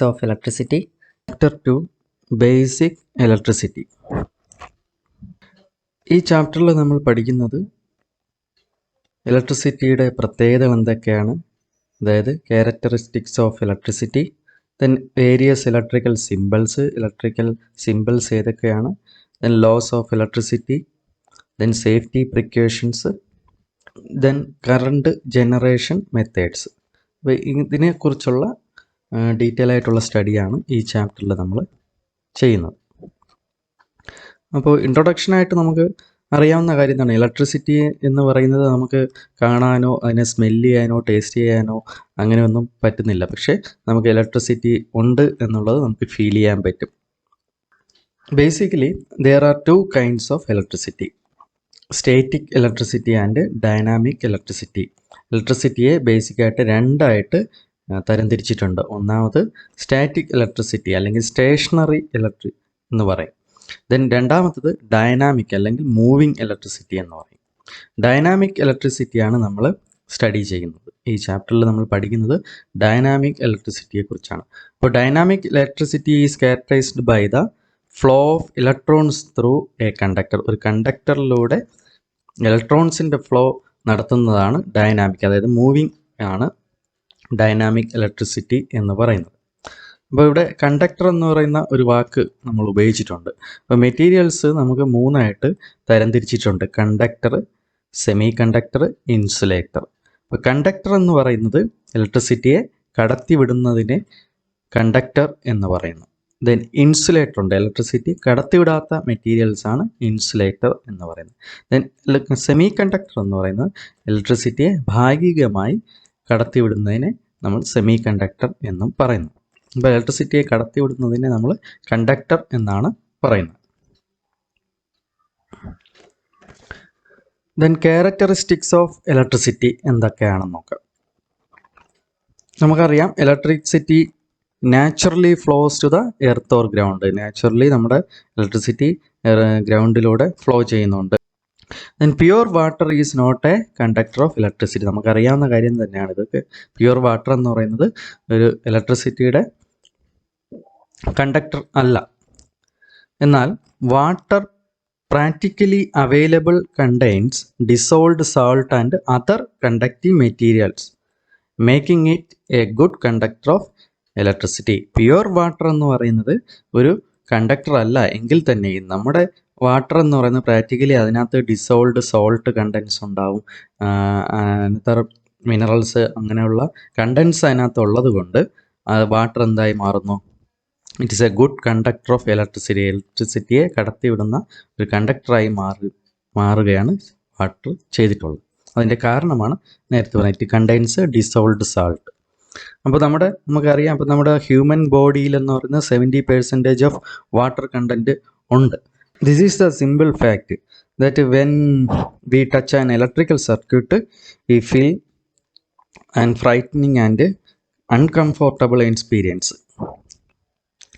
of electricity. Chapter 2 Basic Electricity. ഈ ചാപ്റ്ററിൽ നമ്മൾ പഠിക്കുന്നത് ഇലക്ട്രിസിറ്റിയുടെ പ്രത്യേകതകൾ എന്തൊക്കെയാണ്, അതായത് characteristics of electricity, then various electrical symbols ഏതൊക്കെയാണ്, then loss of electricity, then safety precautions, then current generation methods. അപ്പോൾ ഇതിനെക്കുറിച്ചുള്ള ഡീറ്റെയിൽ ആയിട്ടുള്ള സ്റ്റഡിയാണ് ഈ ചാപ്റ്ററിൽ നമ്മൾ ചെയ്യുന്നത്. അപ്പോൾ ഇൻട്രൊഡക്ഷനായിട്ട് നമുക്ക് അറിയാവുന്ന കാര്യം എന്താണ്, ഇലക്ട്രിസിറ്റി എന്ന് പറയുന്നത് നമുക്ക് കാണാനോ അതിനെ സ്മെല്ല് ചെയ്യാനോ ടേസ്റ്റ് ചെയ്യാനോ അങ്ങനെയൊന്നും പറ്റുന്നില്ല. പക്ഷേ നമുക്ക് ഇലക്ട്രിസിറ്റി ഉണ്ട് എന്നുള്ളത് നമുക്ക് ഫീൽ ചെയ്യാൻ പറ്റും. Basically there are two kinds of electricity, static electricity and dynamic electricity. ഇലക്ട്രിസിറ്റിയെ ബേസിക്കായിട്ട് രണ്ടായിട്ട് തരംതിരിച്ചിട്ടുണ്ട്. ഒന്നാമത് സ്റ്റാറ്റിക് ഇലക്ട്രിസിറ്റി അല്ലെങ്കിൽ സ്റ്റേഷണറി ഇലക്ട്രിക് എന്ന് പറയും. ദെൻ രണ്ടാമത്തത് ഡൈനാമിക് അല്ലെങ്കിൽ മൂവിങ് ഇലക്ട്രിസിറ്റി എന്ന് പറയും. ഡൈനാമിക് ഇലക്ട്രിസിറ്റിയാണ് നമ്മൾ സ്റ്റഡി ചെയ്യുന്നത്. ഈ ചാപ്റ്ററിൽ നമ്മൾ പഠിക്കുന്നത് ഡൈനാമിക് ഇലക്ട്രിസിറ്റിയെ കുറിച്ചാണ്. അപ്പോൾ dynamic electricity is characterized by the flow of electrons through a conductor. ഒരു കണ്ടക്ടറിലൂടെ ഇലക്ട്രോൺസിൻ്റെ ഫ്ലോ നടത്തുന്നതാണ് ഡൈനാമിക്, അതായത് മൂവിങ് ആണ് ഡൈനാമിക് ഇലക്ട്രിസിറ്റി എന്ന് പറയുന്നത്. അപ്പോൾ ഇവിടെ കണ്ടക്ടർ എന്ന് പറയുന്ന ഒരു വാക്ക് നമ്മൾ ഉപയോഗിച്ചിട്ടുണ്ട്. അപ്പോൾ മെറ്റീരിയൽസ് നമുക്ക് മൂന്നായിട്ട് തരംതിരിച്ചിട്ടുണ്ട്: കണ്ടക്ടർ, സെമി കണ്ടക്ടർ, ഇൻസുലേറ്റർ. അപ്പോൾ കണ്ടക്ടർ എന്ന് പറയുന്നത് ഇലക്ട്രിസിറ്റിയെ കടത്തിവിടുന്നതിനെ കണ്ടക്ടർ എന്ന് പറയുന്നു. ദെൻ ഇൻസുലേറ്റർ ഉണ്ട്, ഇലക്ട്രിസിറ്റി കടത്തിവിടാത്ത മെറ്റീരിയൽസ് ആണ് ഇൻസുലേറ്റർ എന്ന് പറയുന്നത്. ദെൻ സെമി കണ്ടക്ടർ എന്ന് പറയുന്നത് ഇലക്ട്രിസിറ്റിയെ ഭാഗികമായി കടത്തിവിടുന്നതിനെ നമ്മൾ സെമി കണ്ടക്ടർ എന്നും പറയുന്നു. അപ്പോൾ ഇലക്ട്രിസിറ്റിയെ കടത്തിവിടുന്നതിനെ നമ്മൾ കണ്ടക്ടർ എന്നാണ് പറയുന്നത്. ദെൻ ക്യാരക്ടറിസ്റ്റിക്സ് ഓഫ് ഇലക്ട്രിസിറ്റി എന്തൊക്കെയാണെന്ന് നോക്കാം. നമുക്കറിയാം electricity naturally flows to the earth or ground. Naturally നമ്മുടെ ഇലക്ട്രിസിറ്റി ഗ്രൗണ്ടിലൂടെ ഫ്ലോ ചെയ്യുന്നുണ്ട്. Then pure water is not a conductor of electricity. നമുക്കറിയാവുന്ന കാര്യം തന്നെയാണ് ഇതൊക്കെ. പ്യുവർ വാട്ടർ എന്ന് പറയുന്നത് ഒരു ഇലക്ട്രിസിറ്റിയുടെ കണ്ടക്ടർ അല്ല. എന്നാൽ water practically available contains dissolved salt and other conductive materials making it A good conductor of electricity. Pure water എന്ന് പറയുന്നത് ഒരു കണ്ടക്ടർ അല്ല എങ്കിൽ തന്നെയും നമ്മുടെ വാട്ടർ എന്ന് പറയുന്നത് പ്രാക്ടിക്കലി അതിനകത്ത് ഡിസോൾവ്ഡ് സോൾട്ട് കണ്ടൻസ് ഉണ്ടാവും, അനന്തർ മിനറൽസ് അങ്ങനെയുള്ള കണ്ടൻസ് അതിനകത്ത് ഉള്ളത് കൊണ്ട് വാട്ടർ എന്തായി മാറുന്നു? It is a good conductor of electricity. ഇലക്ട്രിസിറ്റിയെ കടത്തിവിടുന്ന ഒരു കണ്ടക്ടറായി മാറുകയാണ് വാട്ടർ ചെയ്തിട്ടുള്ളത്. അതിൻ്റെ കാരണമാണ് നേരത്തെ പറഞ്ഞത്, ഇറ്റ് കണ്ടെയ്ൻസ് ഡിസോൾവ്ഡ് സാൾട്ട്. അപ്പോൾ നമുക്കറിയാം, അപ്പോൾ നമ്മുടെ ഹ്യൂമൻ ബോഡിയിൽ എന്ന് പറയുന്നത് 70% ഓഫ് വാട്ടർ കണ്ടൻറ്റ് ഉണ്ട്. This is the simple fact that when we touch an electrical circuit, we feel and frightening and uncomfortable experience.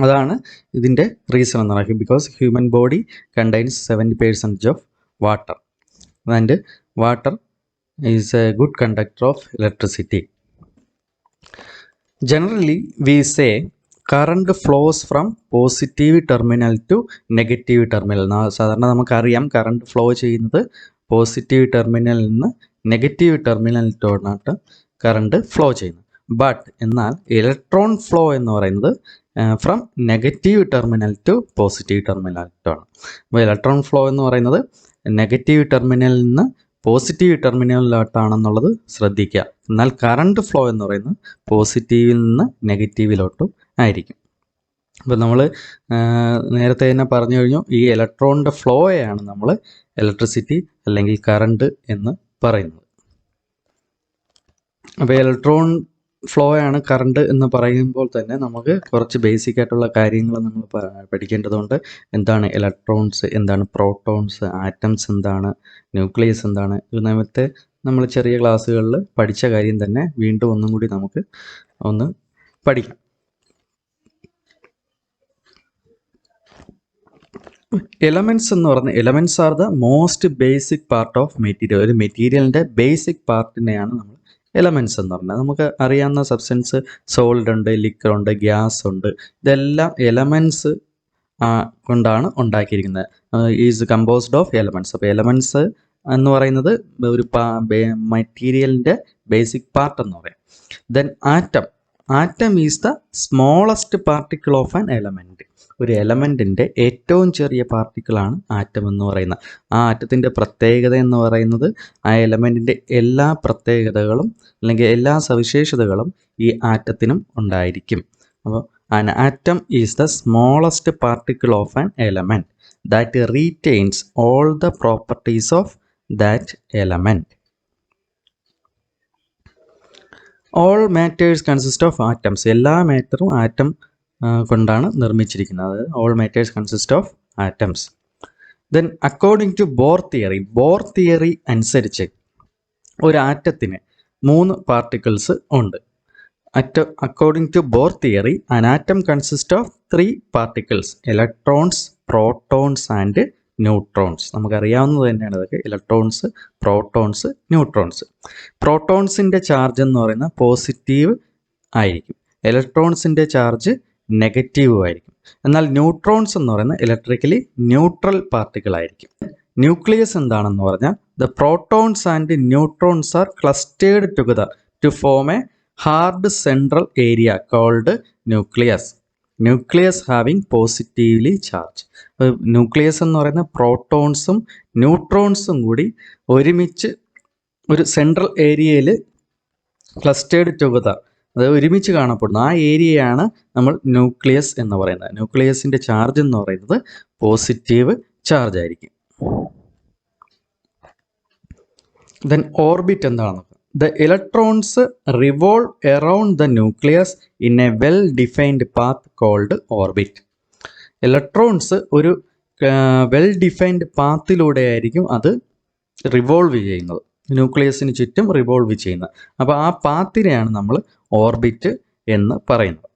അതാണ് ഇതിൻ്റെ റീസൺ എന്ന് പറയുന്നത്. Because human body contains 70% of water and water is a good conductor of electricity. Generally we say current flows from positive terminal to negative terminal. സാധാരണ നമുക്കറിയാം current flow ചെയ്യുന്നത് positive ടെർമിനലിൽ നിന്ന് negative ടെർമിനലിലോട്ടാണ് കറണ്ട് ഫ്ലോ ചെയ്യുന്നത്. But എന്നാൽ electron flow എന്ന് പറയുന്നത് from negative terminal to positive ടെർമിനലിലോട്ടാണ്. അപ്പോൾ ഇലക്ട്രോൺ ഫ്ലോ എന്ന് പറയുന്നത് നെഗറ്റീവ് ടെർമിനലിൽ നിന്ന് പോസിറ്റീവ് ടെർമിനലിലോട്ടാണെന്നുള്ളത് ശ്രദ്ധിക്കുക. എന്നാൽ കറണ്ട് ഫ്ലോ എന്ന് പറയുന്നത് പോസിറ്റീവിൽ നിന്ന് നെഗറ്റീവിലോട്ടും ആയിരിക്കും. അപ്പോൾ നമ്മൾ നേരത്തെ തന്നെ പറഞ്ഞു കഴിഞ്ഞു, ഈ ഇലക്ട്രോണിൻ്റെ ഫ്ലോയെയാണ് നമ്മൾ ഇലക്ട്രിസിറ്റി അല്ലെങ്കിൽ കറണ്ട് എന്ന് പറയുന്നത്. അപ്പോൾ ഇലക്ട്രോൺ ഫ്ലോയാണ് കറണ്ട് എന്ന് പറയുമ്പോൾ തന്നെ നമുക്ക് കുറച്ച് ബേസിക് ആയിട്ടുള്ള കാര്യങ്ങൾ നമ്മൾ പഠിക്കേണ്ടതുണ്ട്. എന്താണ് ഇലക്ട്രോൺസ്, എന്താണ് പ്രോട്ടോൺസ്, ആറ്റംസ് എന്താണ്, ന്യൂക്ലിയസ് എന്താണ്. ഇത് നേരത്തെ നമ്മൾ ചെറിയ ക്ലാസ്സുകളിൽ പഠിച്ച കാര്യം തന്നെ വീണ്ടും ഒന്നും കൂടി നമുക്ക് ഒന്ന് പഠിക്കാം. എലമെൻറ്റ്സ് എന്ന് പറഞ്ഞാൽ elements are the most basic part of material. ഒരു മെറ്റീരിയലിൻ്റെ ബേസിക് പാർട്ടിനെയാണ് നമ്മൾ എലമെൻറ്റ്സ് എന്ന് പറഞ്ഞാൽ നമുക്ക് അറിയാവുന്ന സബ്സ്റ്റൻസ് സോളിഡ് ഉണ്ട്, ലിക്വിഡ് ഉണ്ട്, ഗ്യാസ് ഉണ്ട്. ഇതെല്ലാം എലമെൻറ്റ്സ് കൊണ്ടാണ് ഉണ്ടാക്കിയിരിക്കുന്നത്. Is composed of elements. അപ്പോൾ എലമെൻറ്റ്സ് എന്ന് പറയുന്നത് ഒരു മെറ്റീരിയലിൻ്റെ ബേസിക് പാർട്ട് എന്ന് പറയും. Then atom is the smallest particle of an element. ഒരു എലമെൻറ്റിൻ്റെ ഏറ്റവും ചെറിയ പാർട്ടിക്കിളാണ് ആറ്റം എന്ന് പറയുന്നത്. ആ ആറ്റത്തിൻ്റെ പ്രത്യേകത എന്ന് പറയുന്നത് ആ എലമെൻറ്റിൻ്റെ എല്ലാ പ്രത്യേകതകളും അല്ലെങ്കിൽ എല്ലാ സവിശേഷതകളും ഈ ആറ്റത്തിനും ഉണ്ടായിരിക്കും. അപ്പോൾ an atom is the smallest particle of an element that retains all the properties of that element. All matters consist of atoms. എല്ലാ മാറ്ററും ആറ്റം കൊണ്ടാണ് നിർമ്മിച്ചിരിക്കുന്നത്. All matters consist of atoms. Then according to Bohr theory അനുസരിച്ച് ഒരു ആറ്റത്തിന് 3 particles ഉണ്ട്. According to Bohr theory, an atom consists of 3 particles: electrons, protons and neutrons. നമുക്കറിയാവുന്നത് തന്നെയാണ് ഇതൊക്കെ. Electrons, protons, neutrons. പ്രോട്ടോൺസിൻ്റെ ചാർജ് എന്ന് പറയുന്നത് പോസിറ്റീവ് ആയിരിക്കും, ഇലക്ട്രോൺസിൻ്റെ ചാർജ് നെഗറ്റീവ് ആയിരിക്കും. എന്നാൽ ന്യൂട്രോൺസ് എന്ന് പറയുന്നത് ഇലക്ട്രിക്കലി ന്യൂട്രൽ പാർട്ടിക്കിൾ ആയിരിക്കും. ന്യൂക്ലിയസ് എന്താണെന്ന് പറഞ്ഞാൽ the protons and neutrons are clustered together to form a hard central area called nucleus having positively charge. Nucleus എന്ന് പറയുന്ന പ്രോട്ടോൺസും ന്യൂട്രോൺസും കൂടി ഒരുമിച്ച് ഒരു സെൻട്രൽ ഏരിയയിൽ ക്ലസ്റ്റേർഡ് ടുഗദർ, അതായത് ഒരുമിച്ച് കാണപ്പെടുന്ന ആ ഏരിയയാണ് നമ്മൾ ന്യൂക്ലിയസ് എന്ന് പറയുന്നത്. ന്യൂക്ലിയസിൻ്റെ ചാർജ് എന്ന് പറയുന്നത് പോസിറ്റീവ് ചാർജ് ആയിരിക്കും. ദെൻ ഓർബിറ്റ് എന്താണെന്ന് The electrons revolve around the nucleus in a well-defined path called orbit. Electrons ഒരു വെൽ ഡിഫൈൻഡ് പാത്തിലൂടെ ആയിരിക്കും അത് റിവോൾവ് ചെയ്യുന്നത്, ന്യൂക്ലിയസിന് ചുറ്റും റിവോൾവ് ചെയ്യുന്നത്. അപ്പോൾ ആ പാത്തിനെയാണ് നമ്മൾ ഓർബിറ്റ് എന്ന് പറയുന്നത്.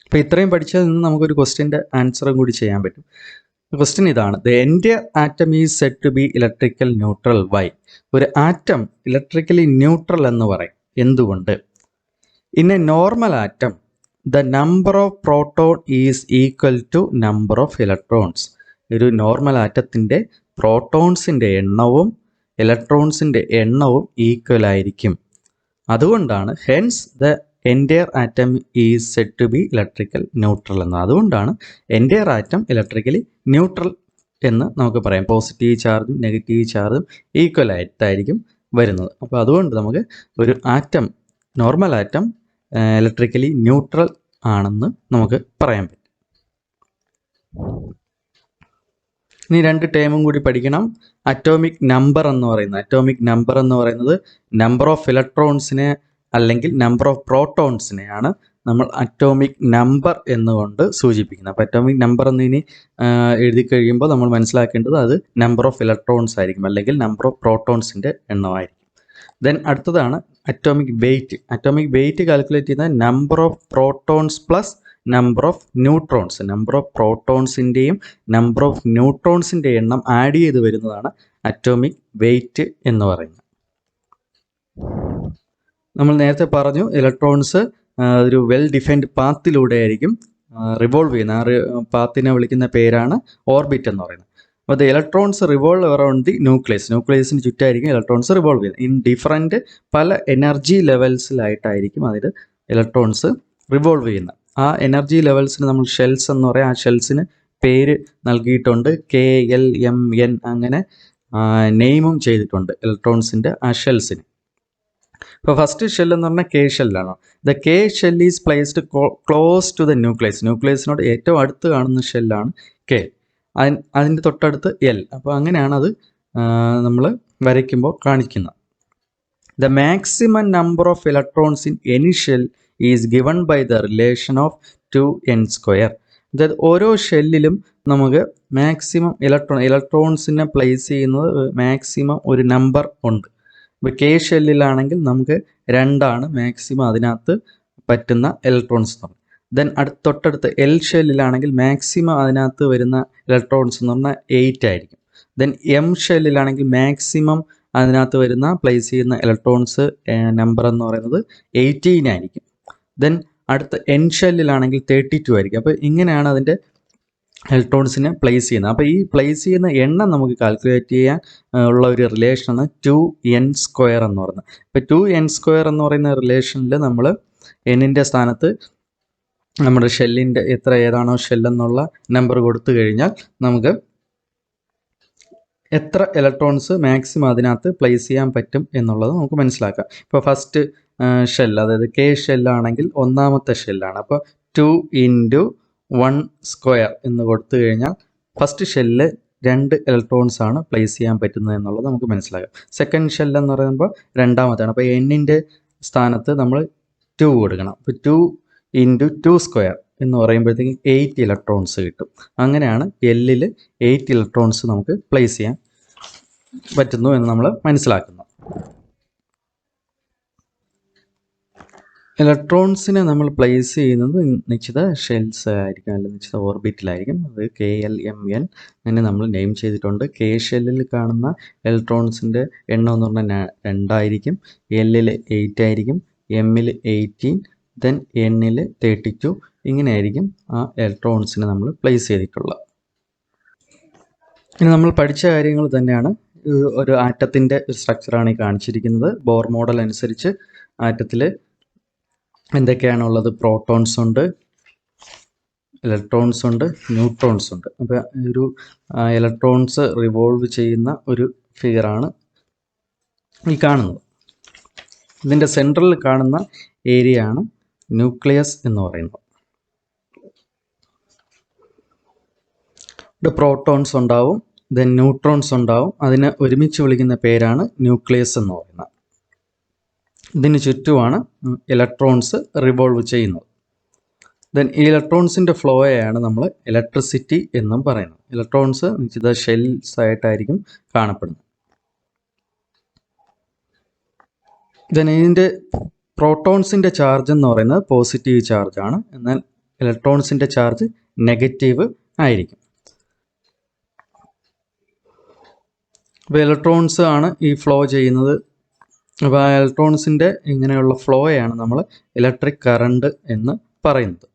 അപ്പോൾ ഇത്രയും പഠിച്ചതിൽ നിന്ന് നമുക്കൊരു ക്വസ്റ്റ്യൻ്റെ ആൻസറും കൂടി ചെയ്യാൻ പറ്റും. ക്വസ്റ്റ്യൻ ഇതാണ്: the entire atom is said to be electrical neutral. Why? ഒരു ആറ്റം ഇലക്ട്രിക്കലി ന്യൂട്രൽ എന്ന് പറയും. എന്തുകൊണ്ട്? In a normal atom the number of proton is equal to number of electrons. ഒരു നോർമൽ ആറ്റത്തിൻ്റെ പ്രോട്ടോൺസിൻ്റെ എണ്ണവും ഇലക്ട്രോൺസിൻ്റെ എണ്ണവും ഈക്വൽ ആയിരിക്കും. അതുകൊണ്ടാണ് hence the entire atom is said to be electrical neutral എന്ന്. അതുകൊണ്ടാണ് എൻറ്റയർ ആറ്റം ഇലക്ട്രിക്കലി ന്യൂട്രൽ എന്ന് നമുക്ക് പറയാം. പോസിറ്റീവ് ചാർജും നെഗറ്റീവ് ചാർജും ഈക്വൽ ആയിട്ടായിരിക്കും വരുന്നത്. അപ്പോൾ അതുകൊണ്ട് നമുക്ക് ഒരു atom, normal atom electrically neutral ആണെന്ന് നമുക്ക് പറയാൻ പറ്റും. ഇനി 2 ടേമും കൂടി പഠിക്കണം. അറ്റോമിക് നമ്പർ എന്ന് പറയുന്നത് നമ്പർ ഓഫ് ഇലക്ട്രോൺസിനെ അല്ലെങ്കിൽ നമ്പർ ഓഫ് പ്രോട്ടോൺസിനെയാണ് നമ്മൾ അറ്റോമിക് നമ്പർ എന്നുകൊണ്ട് സൂചിപ്പിക്കുന്നത്. അപ്പോൾ അറ്റോമിക് നമ്പർ എന്ന് ഇനി എഴുതി കഴിയുമ്പോൾ നമ്മൾ മനസ്സിലാക്കേണ്ടത് അത് നമ്പർ ഓഫ് ഇലക്ട്രോൺസ് ആയിരിക്കും അല്ലെങ്കിൽ നമ്പർ ഓഫ് പ്രോട്ടോൺസിൻ്റെ എണ്ണമായിരിക്കും. ദെൻ അടുത്തതാണ് atomic weight. Atomic weight calculate ചെയ്യുന്നത് number of protons plus number of neutrons. Number of പ്രോട്ടോൺസിൻ്റെയും നമ്പർ ഓഫ് ന്യൂട്രോൺസിൻ്റെ എണ്ണം ആഡ് ചെയ്ത് വരുന്നതാണ് അറ്റോമിക് വെയ്റ്റ് എന്ന് പറയുന്നത്. നമ്മൾ നേരത്തെ പറഞ്ഞു ഇലക്ട്രോൺസ് ഒരു വെൽ ഡിഫൈൻഡ് പാത്തിലൂടെ ആയിരിക്കും റിവോൾവ് ചെയ്യുന്നത്. ആ പാത്തിനെ വിളിക്കുന്ന പേരാണ് ഓർബിറ്റ് എന്ന് പറയുന്നത്. അപ്പോൾ the electrons revolve around the ന്യൂക്ലിയസിന് ചുറ്റായിരിക്കും ഇലക്ട്രോൺസ് റിവോൾവ് ചെയ്യുന്നത്. ഇൻ ഡിഫറൻറ്റ് പല എനർജി ലെവൽസിലായിട്ടായിരിക്കും അതിൽ ഇലക്ട്രോൺസ് റിവോൾവ് ചെയ്യുന്നത്. ആ എനർജി ലെവൽസിന് നമ്മൾ ഷെൽസ് എന്ന് പറയാം. ആ ഷെൽസിന് പേര് നൽകിയിട്ടുണ്ട്. KLMN അങ്ങനെ നെയിമും ചെയ്തിട്ടുണ്ട് ഇലക്ട്രോൺസിൻ്റെ ആ ഷെൽസിന്. ഇപ്പോൾ ഫസ്റ്റ് ഷെൽ എന്ന് പറഞ്ഞാൽ K ഷെല്ലാണ്. The K shell is placed close to the ന്യൂക്ലിയസിനോട് ഏറ്റവും അടുത്ത് കാണുന്ന ഷെല്ലാണ് K. അതിൻ്റെ തൊട്ടടുത്ത് L. അപ്പോൾ അങ്ങനെയാണ് അത് നമ്മൾ വരയ്ക്കുമ്പോൾ കാണിക്കുന്നത്. The maximum number of electrons in any shell is given by the relation of 2n². അതായത് ഓരോ ഷെല്ലിലും നമുക്ക് മാക്സിമം ഇലക്ട്രോൺസിനെ പ്ലേസ് ചെയ്യുന്നത് മാക്സിമം ഒരു നമ്പർ ഉണ്ട്. ഇപ്പോൾ K ഷെല്ലിലാണെങ്കിൽ നമുക്ക് 2 മാക്സിമം അതിനകത്ത് പറ്റുന്ന ഇലക്ട്രോൺസ് എന്ന് പറഞ്ഞാൽ. ദെൻ തൊട്ടടുത്ത് L ഷെല്ലിലാണെങ്കിൽ മാക്സിമം അതിനകത്ത് വരുന്ന ഇലക്ട്രോൺസ് എന്ന് പറഞ്ഞാൽ 8 ആയിരിക്കും. ദെൻ M ഷെല്ലിലാണെങ്കിൽ മാക്സിമം അതിനകത്ത് വരുന്ന പ്ലേസ് ചെയ്യുന്ന ഇലക്ട്രോൺസ് നമ്പർ എന്ന് പറയുന്നത് 18 ആയിരിക്കും. ദെൻ അടുത്ത എൻ ഷെല്ലിലാണെങ്കിൽ 32 ആയിരിക്കും. അപ്പോൾ ഇങ്ങനെയാണ് അതിൻ്റെ ഇലക്ട്രോൺസിനെ പ്ലേസ് ചെയ്യുന്നത്. അപ്പോൾ ഈ പ്ലേസ് ചെയ്യുന്ന എണ്ണം നമുക്ക് കാൽക്കുലേറ്റ് ചെയ്യാൻ ഉള്ള ഒരു റിലേഷനാണ് 2n² എന്ന് പറയുന്നത്. ഇപ്പോൾ 2n² എന്ന് പറയുന്ന റിലേഷനിൽ നമ്മൾ എന്നിൻ്റെ സ്ഥാനത്ത് നമ്മുടെ ഷെല്ലിൻ്റെ ഏതാണോ ഷെല്ലെന്നുള്ള നമ്പർ കൊടുത്തു കഴിഞ്ഞാൽ നമുക്ക് എത്ര ഇലക്ട്രോൺസ് മാക്സിമം അതിനകത്ത് പ്ലേസ് ചെയ്യാൻ പറ്റും എന്നുള്ളത് നമുക്ക് മനസ്സിലാക്കാം. ഇപ്പോൾ ഫസ്റ്റ് ഷെൽ, അതായത് കെ ഷെല്ലാണെങ്കിൽ ഒന്നാമത്തെ ഷെല്ലാണ്. അപ്പോൾ 2 × 1² എന്ന് കൊടുത്തു കഴിഞ്ഞാൽ ഫസ്റ്റ് ഷെല്ല് 2 ഇലക്ട്രോൺസ് ആണ് പ്ലേസ് ചെയ്യാൻ പറ്റുന്നത് എന്നുള്ളത് നമുക്ക് മനസ്സിലാക്കാം. സെക്കൻഡ് ഷെൽ എന്ന് പറയുമ്പോൾ രണ്ടാമത്താണ്. അപ്പോൾ എന്നിൻ്റെ സ്ഥാനത്ത് നമ്മൾ 2 കൊടുക്കണം. അപ്പോൾ 2 × 2² എന്ന് പറയുമ്പോഴത്തേക്കും 8 ഇലക്ട്രോൺസ് കിട്ടും. അങ്ങനെയാണ് എല്ലിൽ 8 ഇലക്ട്രോൺസ് നമുക്ക് പ്ലേസ് ചെയ്യാൻ പറ്റുന്നു എന്ന് നമ്മൾ മനസ്സിലാക്കുന്നു. ഇലക്ട്രോൺസിനെ നമ്മൾ പ്ലേസ് ചെയ്യുന്നത് നിശ്ചിത ഷെൽസ് ആയിരിക്കും, അല്ലെങ്കിൽ നിശ്ചിത ഓർബിറ്റിലായിരിക്കും. അത് KLMN അങ്ങനെ നമ്മൾ നെയിം ചെയ്തിട്ടുണ്ട്. കെ ഷെല്ലിൽ കാണുന്ന ഇലക്ട്രോൺസിൻ്റെ എണ്ണം എന്ന് പറഞ്ഞാൽ 2 ആയിരിക്കും, എല്ലിൽ 8 ആയിരിക്കും, എമ്മിൽ 18, ദെൻ എന്നിൽ 32. ഇങ്ങനെയായിരിക്കും ആ ഇലക്ട്രോൺസിനെ നമ്മൾ പ്ലേസ് ചെയ്തിട്ടുള്ളത്. ഇനി നമ്മൾ പഠിച്ച കാര്യങ്ങൾ തന്നെയാണ്. ഒരു ആറ്റത്തിൻ്റെ സ്ട്രക്ചറാണ് ഈ കാണിച്ചിരിക്കുന്നത്. ബോർ മോഡൽ അനുസരിച്ച് ആറ്റത്തിൽ എന്തൊക്കെയാണുള്ളത്? പ്രോട്ടോൺസ് ഉണ്ട്, ഇലക്ട്രോൺസ് ഉണ്ട്, ന്യൂട്രോൺസ് ഉണ്ട്. അപ്പോൾ ഒരു ഇലക്ട്രോൺസ് റിവോൾവ് ചെയ്യുന്ന ഒരു ഫിഗറാണ് ഈ കാണുന്നത്. ഇതിൻ്റെ സെൻട്രലിൽ കാണുന്ന ഏരിയ ആണ് ന്യൂക്ലിയസ് എന്ന് പറയുന്നത്. ഇവിടെ പ്രോട്ടോൺസ് ഉണ്ടാവും, ദെൻ ന്യൂട്രോൺസ് ഉണ്ടാവും. അതിനെ ഒരുമിച്ച് വിളിക്കുന്ന പേരാണ് ന്യൂക്ലിയസ് എന്ന് പറയുന്നത്. ഇതിന് ചുറ്റുമാണ് ഇലക്ട്രോൺസ് റിവോൾവ് ചെയ്യുന്നത്. ദെൻ ഈ ഇലക്ട്രോൺസിൻ്റെ ഫ്ലോയെയാണ് നമ്മൾ ഇലക്ട്രിസിറ്റി എന്നും പറയുന്നത്. ഇലക്ട്രോൺസ് നിശ്ചിത ഷെൽസ് ആയിട്ടായിരിക്കും കാണപ്പെടുന്നത്. ദെൻ ഇതിൻ്റെ പ്രോട്ടോൺസിൻ്റെ ചാർജ് എന്ന് പറയുന്നത് പോസിറ്റീവ് ചാർജാണ്, എന്നാൽ ഇലക്ട്രോൺസിൻ്റെ ചാർജ് നെഗറ്റീവ് ആയിരിക്കും. അപ്പോൾ ഇലക്ട്രോൺസ് ആണ് ഈ ഫ്ലോ ചെയ്യുന്നത്. അപ്പോൾ ആ ഇലക്ട്രോൺസിൻ്റെ ഇങ്ങനെയുള്ള ഫ്ലോയാണ് നമ്മൾ ഇലക്ട്രിക് കറണ്ട് എന്ന് പറയുന്നത്.